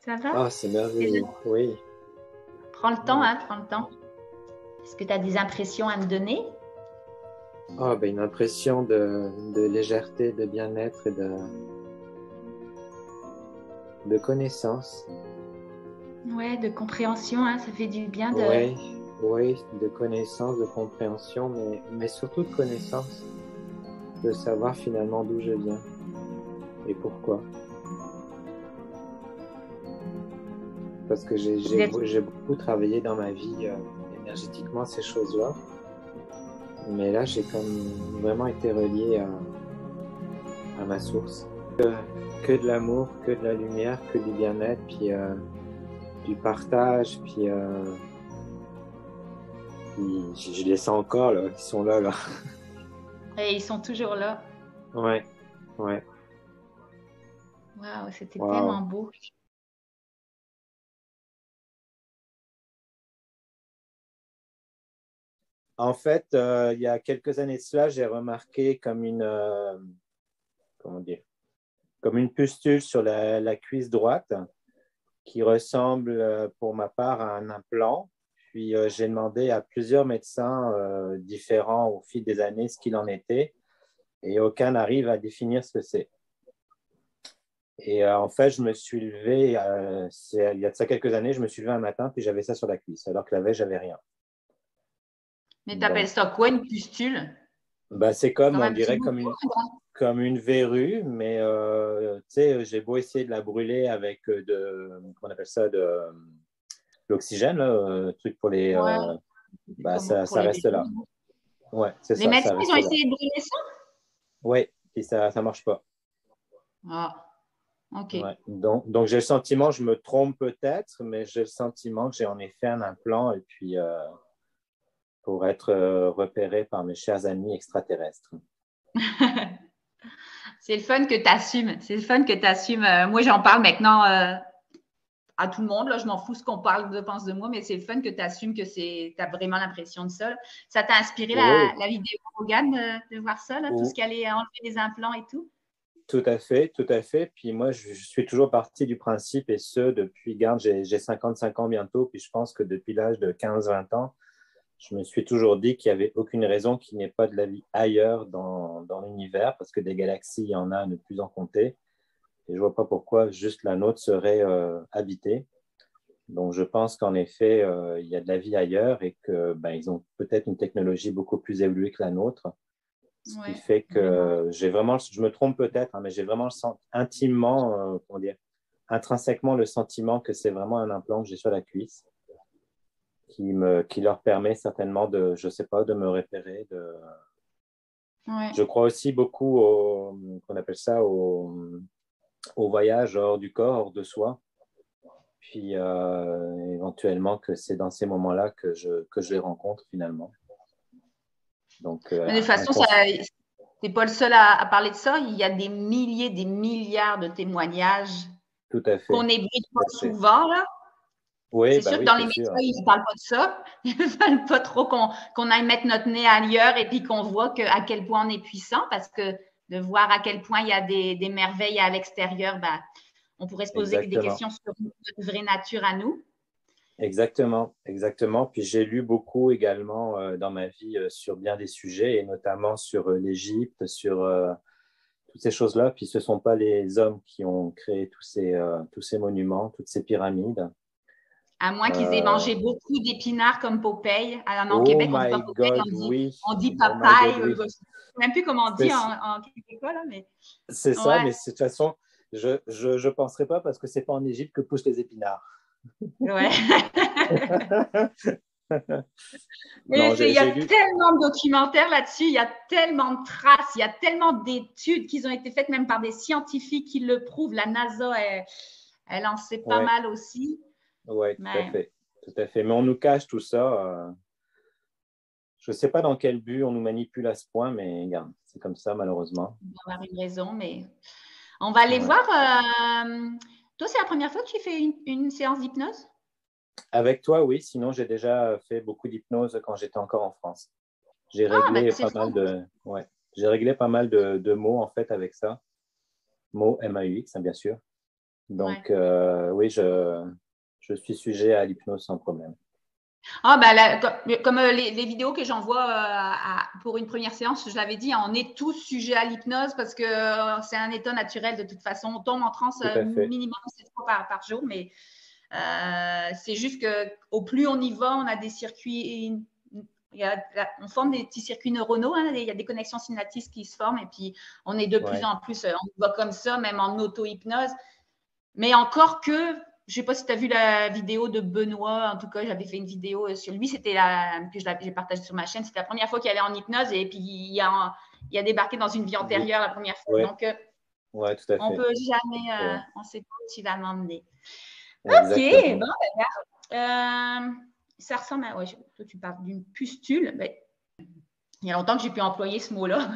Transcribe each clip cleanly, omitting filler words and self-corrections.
Ça va? Ah, c'est Et là, merveilleux, oui. prends le temps, Ouais. hein, prends le temps. Est-ce que tu as des impressions à me donner? Ah, ben, une impression de légèreté, de bien-être et de connaissance. Ouais, de compréhension, hein, ça fait du bien de. Oui, oui, de connaissance, de compréhension, mais surtout de connaissance, de savoir finalement d'où je viens et pourquoi. Parce que D'être. j'ai beaucoup travaillé dans ma vie énergétiquement ces choses-là, mais là, j'ai comme vraiment été relié à ma source. Que de l'amour, que de la lumière, que du bien-être, puis du partage, puis je les sens encore, là, qui sont là, là. Et ils sont toujours là. Ouais, ouais, Waouh, c'était tellement waouh. beau. En fait, il y a quelques années de cela, j'ai remarqué comme comment dire, comme une pustule sur la cuisse droite qui ressemble, pour ma part, à un implant. Puis j'ai demandé à plusieurs médecins différents au fil des années ce qu'il en était, et aucun n'arrive à définir ce que c'est. Et en fait, je me suis levé, il y a de ça quelques années, je me suis levé un matin, puis j'avais ça sur la cuisse, alors que la veille, j'avais rien. Mais t'appelles Donc, ça quoi, une pustule? bah, c'est C'est comme, comme on un petit dirait, bout. comme une verrue, mais tu sais, j'ai beau essayer de la brûler avec comment on appelle ça, l'oxygène, là, truc pour les, Ouais, bah, comme pour ça les reste bébés. là. Ouais, c'est Les ça, médecins, ça ils ont reste là. essayé de brûler ça? Ouais, puis ça marche pas. Ah, ok. Ouais. Donc j'ai le sentiment, je me trompe peut-être, mais j'ai le sentiment que j'ai en effet un implant, et puis pour être repéré par mes chers amis extraterrestres. C'est le fun que tu assumes. C'est le fun que tu assumes. Moi, j'en parle maintenant à tout le monde. Là, je m'en fous ce qu'on parle, pense de moi, mais c'est le fun que tu assumes que tu as vraiment l'impression de ça. Là. Ça t'a inspiré Oui, la vidéo Rogan de voir ça, là, tout ce ou- qui allait enlever les implants et tout? tout à fait, tout à fait. Puis moi, je suis toujours parti du principe, et ce, depuis, garde, j'ai 55 ans bientôt, puis je pense que depuis l'âge de 15-20 ans, je me suis toujours dit qu'il n'y avait aucune raison qu'il n'y ait pas de la vie ailleurs dans l'univers, parce que des galaxies, il y en a à ne plus en compter. Et je ne vois pas pourquoi juste la nôtre serait habitée. Donc, je pense qu'en effet, il y a de la vie ailleurs, et que ben, ils ont peut-être une technologie beaucoup plus évoluée que la nôtre, ce qui Ouais, fait vraiment. que j'ai vraiment, je me trompe peut-être, hein, mais j'ai vraiment intimement, comment dire, intrinsèquement le sentiment que c'est vraiment un implant que j'ai sur la cuisse qui leur permet certainement de, je sais pas, de me repérer. Ouais. Je crois aussi beaucoup qu'on appelle ça, au voyage hors du corps, hors de soi. Puis éventuellement que c'est dans ces moments-là que je les rencontre finalement. Donc, Mais de toute façon, t'es pas le seul à parler de ça. Il y a des milliers, des milliards de témoignages tout à qu'on fait, n'ébruite tout pas à fait. souvent, là. Oui, C'est bah sûr que oui, dans les c'est médias, sûr. ils ne parlent pas de ça. Ils ne parlent pas trop qu'on aille mettre notre nez ailleurs et puis qu'on voit à quel point on est puissant parce que de voir à quel point il y a des merveilles à l'extérieur, ben, on pourrait se poser des Exactement. questions sur notre vraie nature à nous. Exactement, exactement. Puis j'ai lu beaucoup également dans ma vie sur bien des sujets, et notamment sur l'Égypte, sur toutes ces choses-là. Puis ce ne sont pas les hommes qui ont créé tous ces monuments, toutes ces pyramides. À moins qu'ils aient Euh, mangé beaucoup d'épinards comme Popeye. Alors, non, au oh Québec, on dit pas my Popeye, God, oui. on dit Oh my God, papaye. Je oui. ne sais même plus comment on dit C'est en québécois, là, mais c'est ça, ouais, mais de toute façon, je penserai pas, parce que c'est pas en Égypte que poussent les épinards. ouais. Mais Non, il y a j'ai lu. tellement de documentaires là-dessus, il y a tellement de traces, il y a tellement d'études qui ont été faites même par des scientifiques qui le prouvent. La NASA, elle en sait pas Ouais, mal aussi. ouais, tout à Mais fait. Tout à fait. Mais on nous cache tout ça. Je ne sais pas dans quel but on nous manipule à ce point, mais regarde, c'est comme ça, malheureusement. il doit y avoir une raison. Mais on va aller Ouais. voir. Toi, c'est la première fois que tu fais une séance d'hypnose? Avec toi, oui. Sinon, j'ai déjà fait beaucoup d'hypnose quand j'étais encore en France. J'ai Ah, ben réglé c'est pas ça. mal de, ouais, j'ai réglé pas mal de mots en fait avec ça. Mots MAUX, hein, bien sûr. Donc, oui, je suis sujet à l'hypnose sans problème. Ah, ben comme les vidéos que j'envoie pour une première séance, je l'avais dit, on est tous sujets à l'hypnose parce que c'est un état naturel de toute façon. On tombe en transe minimum 7 fois par jour, mais c'est juste qu'au plus on y va, on a des circuits, on forme des petits circuits neuronaux, hein, il y a des connexions synaptiques qui se forment et puis on est de plus en plus, on va comme ça, même en auto-hypnose. Mais encore que, je ne sais pas si tu as vu la vidéo de Benoît, en tout cas, j'avais fait une vidéo sur lui, c'était que j'ai partagée sur ma chaîne, c'était la première fois qu'il allait en hypnose et puis il a débarqué dans une vie antérieure la première fois. Ouais. Donc, ouais, tout à fait. on ne peut jamais, on ne sait pas où tu vas m'emmener. Exactement. OK, bon, regarde. Ça ressemble à, toi tu parles d'une pustule. Ben, il y a longtemps que j'ai pu employer ce mot-là.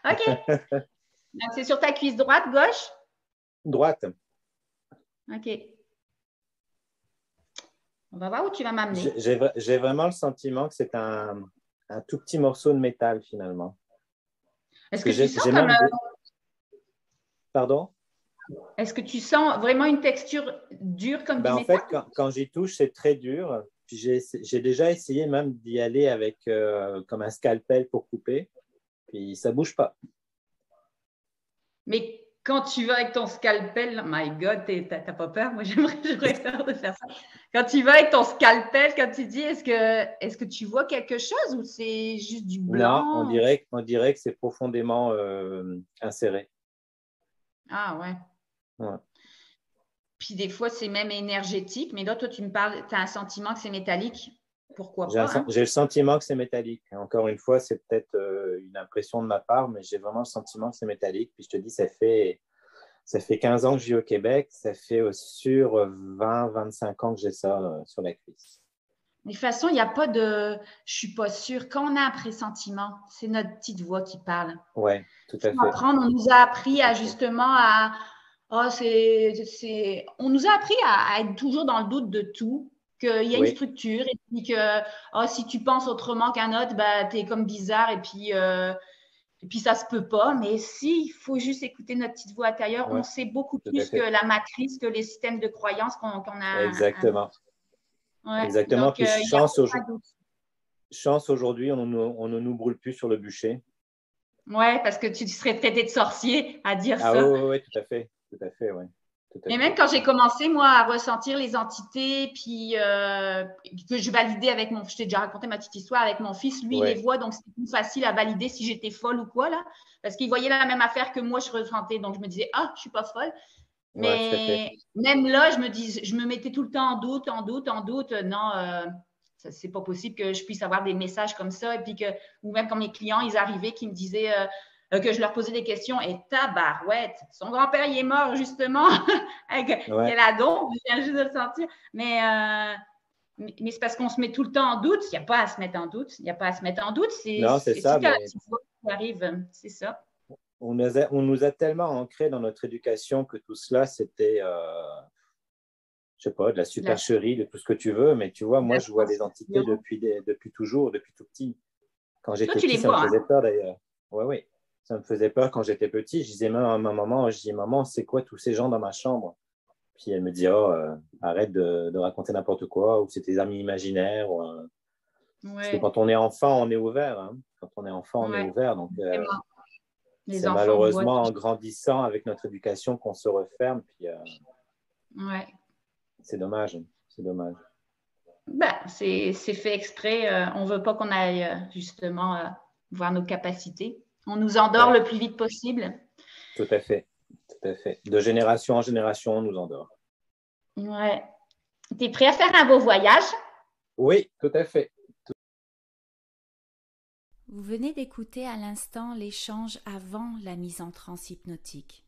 OK. Donc, c'est sur ta cuisse droite, gauche? Droite. OK. On va voir où tu vas m'amener. J'ai vraiment le sentiment que c'est un tout petit morceau de métal finalement. Est-ce que tu sens comme… Pardon? Est-ce que tu sens vraiment une texture dure comme du métal? En fait, quand j'y touche, c'est très dur. Puis j'ai déjà essayé même d'y aller avec comme un scalpel pour couper. Puis ça ne bouge pas. Mais quand tu vas avec ton scalpel, my God, t'as pas peur? Moi, j'aurais peur de faire ça. Quand tu vas avec ton scalpel, quand tu dis, est-ce que tu vois quelque chose ou c'est juste du blanc? Non, on dirait que c'est profondément inséré. Ah ouais. Puis des fois, c'est même énergétique. Mais là, toi, tu me parles, tu as un sentiment que c'est métallique. Pourquoi pas? J'ai le sentiment que c'est métallique. Encore une fois, c'est peut-être une impression de ma part, mais j'ai vraiment le sentiment que c'est métallique. Puis je te dis, ça fait 15 ans que je vis au Québec. Ça fait sur 20-25 ans que j'ai ça sur la cuisse. De toute façon, il n'y a pas de… Je ne suis pas sûre. Quand on a un pressentiment, c'est notre petite voix qui parle. Oui, tout à fait. On nous a appris à justement à… on nous a appris à être toujours dans le doute de tout, qu'il y a une structure et puis que si tu penses autrement qu'un autre, tu es comme bizarre et puis ça se peut pas. Mais si, il faut juste écouter notre petite voix intérieure. On sait beaucoup plus que la matrice, que les systèmes de croyances qu'on a. Exactement. Exactement. Donc, puis chance aujourd'hui, on ne nous brûle plus sur le bûcher. Ouais, parce que tu serais traité de sorcier à dire ça. Ah oui, tout à fait. Tout à fait, oui. Mais même quand j'ai commencé, moi, à ressentir les entités, puis que je validais avec je t'ai déjà raconté ma petite histoire avec mon fils, lui, il les voit, donc c'était plus facile à valider si j'étais folle ou quoi, là, parce qu'il voyait la même affaire que moi, je ressentais, donc je me disais, je suis pas folle. Mais même là, je me mettais tout le temps en doute, non, c'est pas possible que je puisse avoir des messages comme ça, et puis ou même quand mes clients, ils arrivaient, qui me disaient… que je leur posais des questions et tabarouette, son grand-père, il est mort justement. Quel adon, je viens juste de le sentir. Mais c'est parce qu'on se met tout le temps en doute. Il n'y a pas à se mettre en doute. Non, c'est ça. Mais… qui arrive, c'est ça. On nous a tellement ancré dans notre éducation que tout cela, c'était, je sais pas, de la supercherie, de tout ce que tu veux. Mais tu vois, moi, je vois les entités depuis toujours, depuis tout petit. Quand j'étais petit, ça me faisait peur d'ailleurs. Oui. Ça me faisait peur quand j'étais petit. Je disais même à ma maman, maman, c'est quoi tous ces gens dans ma chambre? Puis elle me dit, arrête de raconter n'importe quoi, ou c'est tes amis imaginaires. Parce que quand on est enfant, on est ouvert. Hein. Quand on est enfant, on est ouvert. Donc, c'est malheureusement en grandissant avec notre éducation qu'on se referme. Puis, c'est dommage. C'est dommage. C'est fait exprès. On ne veut pas qu'on aille justement voir nos capacités. On nous endort le plus vite possible. Tout à fait. Tout à fait. De génération en génération, on nous endort. Ouais. Tu es prêt à faire un beau voyage? Oui, tout à fait. Vous venez d'écouter à l'instant l'échange avant la mise en transe hypnotique.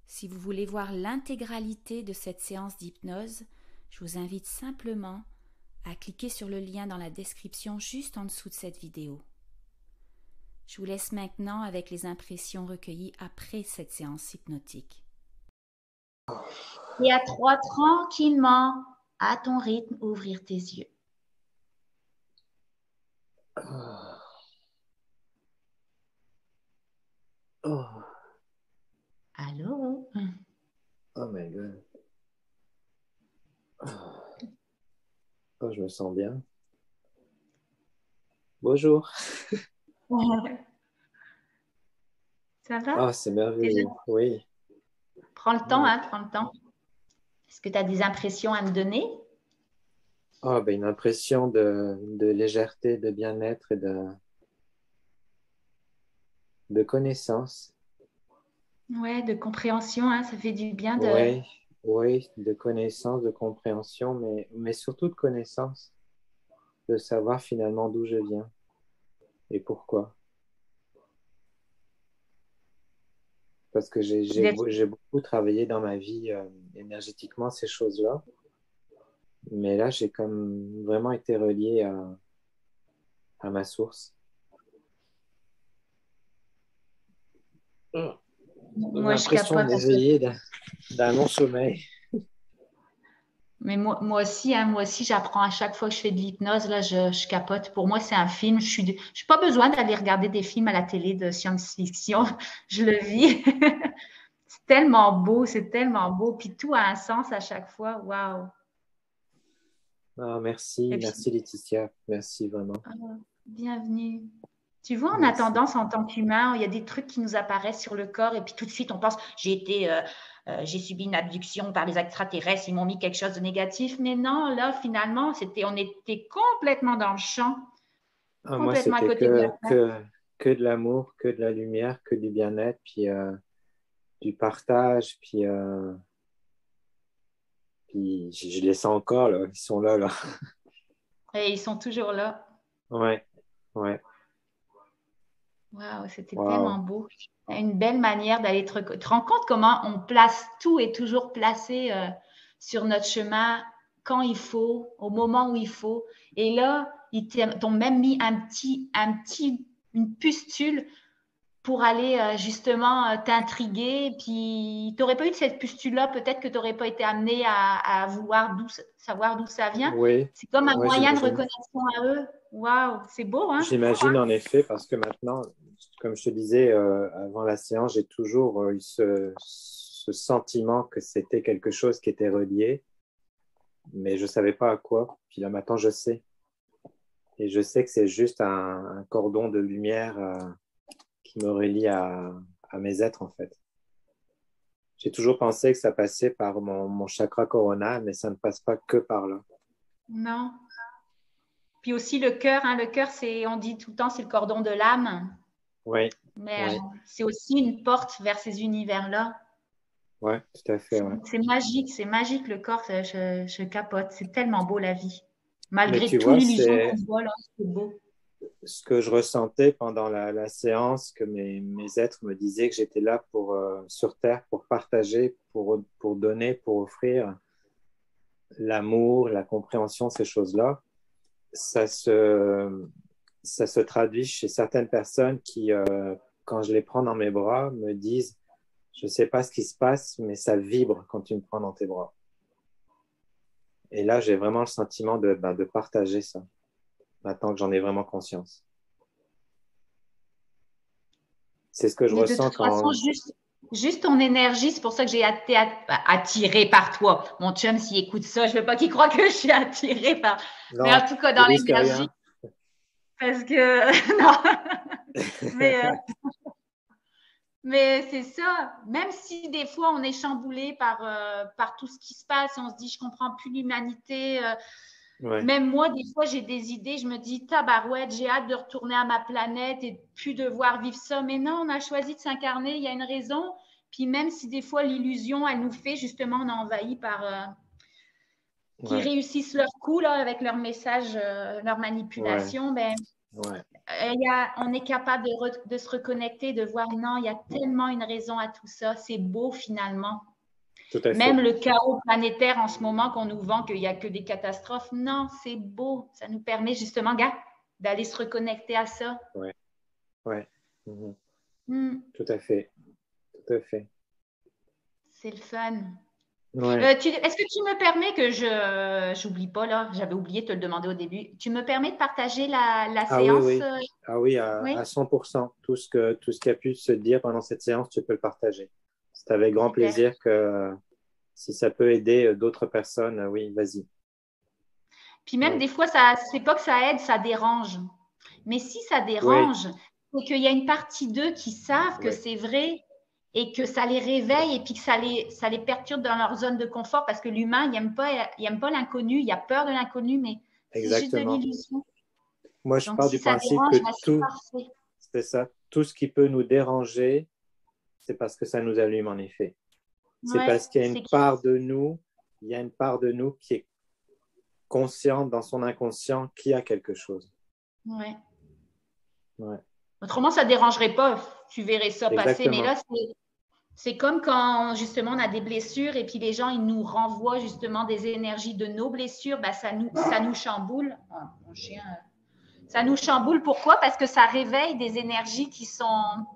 Si vous voulez voir l'intégralité de cette séance d'hypnose, je vous invite simplement à cliquer sur le lien dans la description juste en dessous de cette vidéo. Je vous laisse maintenant avec les impressions recueillies après cette séance hypnotique. Et à 3, tranquillement, à ton rythme, ouvrir tes yeux. Allô? Oh my God. Oh, je me sens bien. Bonjour. Ça va? Oh, c'est merveilleux. Oui. Prends le temps, hein, prends le temps. Est-ce que tu as des impressions à me donner? Oh, ben, une impression de légèreté, de bien-être et de connaissance. Ouais, de compréhension, hein, ça fait du bien de. Oui, oui, de connaissance, de compréhension, mais surtout de connaissance, de savoir finalement d'où je viens et pourquoi. Parce que j'ai beaucoup travaillé dans ma vie énergétiquement ces choses-là, mais là, j'ai comme vraiment été relié à ma source. J'ai Moi, je l'impression de capote. m'éveiller d'un long sommeil. Mais moi aussi, hein, moi aussi, j'apprends à chaque fois que je fais de l'hypnose, là, je capote. Pour moi, c'est un film. Je n'ai pas besoin d'aller regarder des films à la télé de science-fiction. Je le vis. C'est tellement beau, c'est tellement beau. Puis tout a un sens à chaque fois. Waouh. Ah, merci, Et puis, merci Laetitia, merci vraiment. bienvenue. Tu vois, on a Merci. tendance en tant qu'humain, il y a des trucs qui nous apparaissent sur le corps et puis tout de suite on pense, j'ai subi une abduction par les extraterrestres, ils m'ont mis quelque chose de négatif. Mais non, là finalement, on était complètement dans le champ, Ah, moi, complètement à c'était côté de la plaque. que de l'amour, que de la lumière, que du bien-être, puis du partage, puis je les sens encore, là, ils sont là, là. Et ils sont toujours là. Ouais, ouais, Waouh, c'était tellement waouh. beau. Une belle manière d'aller te rends compte comment on place tout est toujours placé sur notre chemin quand il faut, au moment où il faut. Et là, ils t'ont même mis une pustule pour aller justement t'intriguer. Puis, tu n'aurais pas eu cette pustule-là, peut-être que tu n'aurais pas été amené à vouloir savoir d'où ça vient. Oui, C'est comme un ouais, moyen de j'imagine. reconnexion à eux. Waouh, c'est beau, hein? J'imagine en effet, parce que maintenant, comme je te disais avant la séance, j'ai toujours eu ce sentiment que c'était quelque chose qui était relié, mais je ne savais pas à quoi. Puis là, maintenant, je sais. Et je sais que c'est juste un cordon de lumière qui me relie à mes êtres, en fait. J'ai toujours pensé que ça passait par mon chakra corona, mais ça ne passe pas que par là. Non. Puis aussi le cœur, hein, le cœur, on dit tout le temps, c'est le cordon de l'âme, Oui, mais oui, c'est aussi une porte vers ces univers-là. oui, tout à fait, ouais. C'est magique le corps, je capote. C'est tellement beau la vie. Mais Malgré tu toute vois, l'illusion qu'on c'est voit là, c'est beau. ce que je ressentais pendant la séance, que mes êtres me disaient que j'étais là sur Terre pour partager, pour donner, pour offrir l'amour, la compréhension, ces choses-là. Ça ça se traduit chez certaines personnes qui, quand je les prends dans mes bras, me disent, je ne sais pas ce qui se passe, mais ça vibre quand tu me prends dans tes bras. Et là, j'ai vraiment le sentiment de partager ça, maintenant que j'en ai vraiment conscience. C'est ce que je Mais de ressens toute façon, quand... juste ton énergie, c'est pour ça que j'ai été attirée par toi. Mon chum, s'il écoute ça, je ne veux pas qu'il croie que je suis attirée par. Mais en Non, tout cas, il dans risque l'énergie, rien. parce que. Non. Mais. Mais c'est ça, même si des fois on est chamboulé par tout ce qui se passe, on se dit je comprends plus l'humanité. Ouais, Même moi, des fois, j'ai des idées, je me dis tabarouette, j'ai hâte de retourner à ma planète et de plus devoir vivre ça. Mais non, on a choisi de s'incarner, il y a une raison. Puis même si des fois l'illusion, elle nous fait justement, on est envahi par qui ouais, réussissent leur coup là, avec leur message, leur ouais, manipulation, ben, ouais, on est capable de se reconnecter, de voir non, il y a tellement une raison à tout ça. C'est beau finalement. tout à Même fait. le chaos planétaire en ce moment qu'on nous vend qu'il n'y a que des catastrophes, non, c'est beau. Ça nous permet justement, gars, d'aller se reconnecter à ça. Ouais, ouais. Mhm. Hmm, Tout à fait, tout à fait. c'est le fun. Ouais. Est-ce que tu me permets que j'oublie pas là, j'avais oublié de te le demander au début. Tu me permets de partager la Ah oui, séance? oui. Ah oui, Oui, à 100%. Tout ce qui a pu se dire pendant cette séance, tu peux le partager. C'est avec grand super. plaisir si ça peut aider d'autres personnes, oui, vas-y. Puis même des fois, c'est pas que ça aide, ça dérange. Mais si ça dérange, c'est qu'il y a une partie d'eux qui savent que c'est vrai et que ça les réveille et puis que ça les perturbe dans leur zone de confort parce que l'humain, il n'aime pas l'inconnu, il a peur de l'inconnu, mais c'est juste de l'illusion. Moi, je pars du principe que c'est ça, tout ce qui peut nous déranger, c'est parce que ça nous allume en effet. C'est parce qu'il y a une part de nous, qui est consciente dans son inconscient qu'il y a quelque chose. Ouais. Autrement, ça ne dérangerait pas. Tu verrais ça passer. Mais là, c'est comme quand justement on a des blessures et puis les gens, ils nous renvoient justement des énergies de nos blessures. Ben, ça nous chamboule. Ah, mon chien. Ça nous chamboule. Pourquoi? Parce que ça réveille des énergies qui sont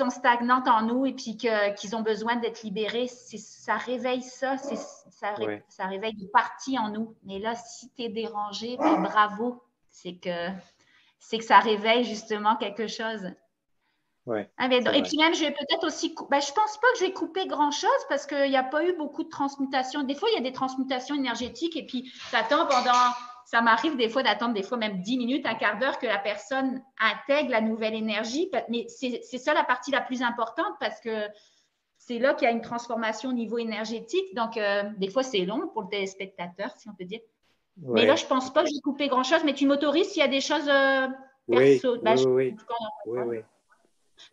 stagnantes en nous et puis qu'ils ont besoin d'être libérées. Ça réveille ça. Ça réveille des parties en nous. Mais là, si tu es dérangé, ben, bravo. C'est que ça réveille justement quelque chose. Et puis même, je vais peut-être aussi… je ne pense pas que je vais couper grand-chose parce qu'il n'y a pas eu beaucoup de transmutation. Des fois, il y a des transmutations énergétiques et puis ça m'arrive des fois d'attendre des fois même 10 minutes, un quart d'heure que la personne intègre la nouvelle énergie. Mais c'est ça la partie la plus importante parce que c'est là qu'il y a une transformation au niveau énergétique. Donc, des fois, c'est long pour le téléspectateur, si on peut dire. Mais là, je ne pense pas que j'ai coupé grand-chose. Mais tu m'autorises s'il y a des choses perso. Oui.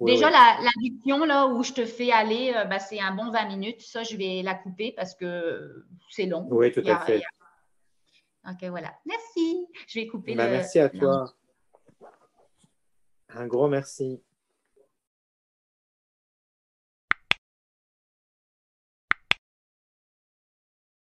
Déjà, l'adduction, là, où je te fais aller, c'est un bon 20 minutes. Ça, je vais la couper parce que c'est long. Oui, tout à fait. OK, voilà. Merci. Je vais couper Merci à toi. Un gros merci.